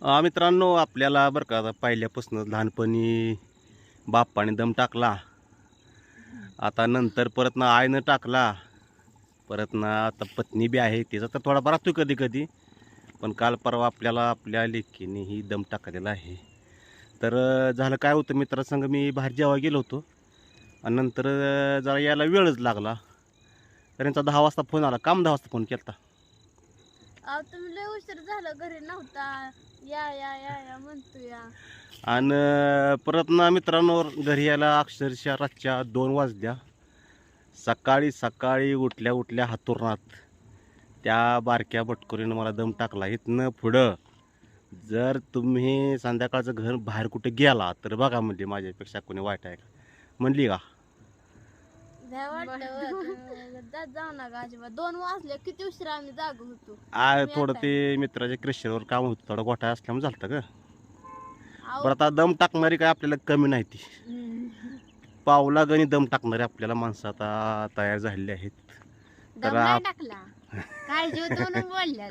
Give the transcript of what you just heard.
मित्रांनो, आपल्याला बरं का आता पहिल्यापासून लहानपणी बाप्पाने दम टाकला, आता नंतर परत ना आईनं टाकला, परत ना आता पत्नी बी आहे, तिचा तर थोडाफार असतो कधी कधी. पण काल परवा आपल्याला आपल्या लेकीनेही दम टाकलेला आहे. तर झालं काय होतं, मित्रासंग मी बाहेर जेव्हा गेलो होतो आणि नंतर जरा यायला वेळच लागला. तर यांचा 10 वाजता फोन आला. काम 10 वाजता फोन केला. अहो तुम्ही लय उशीर झालं घरी नव्हता. या या या या म्हणतो या. आणि परत ना मित्रांनो, घरी यायला अक्षरशः रातच्या 2 वाजल्या. सकाळी सकाळी उठल्या उठल्या हातुरणात त्या बारक्या बटकुरीनं मला दम टाकला. इथनं पुढं जर तुम्ही संध्याकाळचं घर बाहेर कुठे गेला तर बघा, म्हणजे माझ्यापेक्षा कोणी वाईट आहे का म्हणली का? भ्या वाटतं जात जाऊ नका अजिबात. 2 वाजले किती उशीर आम्ही जाग होतो. थोडं ते मित्राच्या क्रेशरवर काम होतं, थोडं गोठा असल्यामुळे झालं का. अहो, बरं, आता दम टाकणारी काय आपल्याला कमी नाही ती. पावला गणी दम टाकणारे आपल्याला माणसं आता तयार झालेली आहेत. दम नाही टाकला काय जीव म्हणून बोलल्या.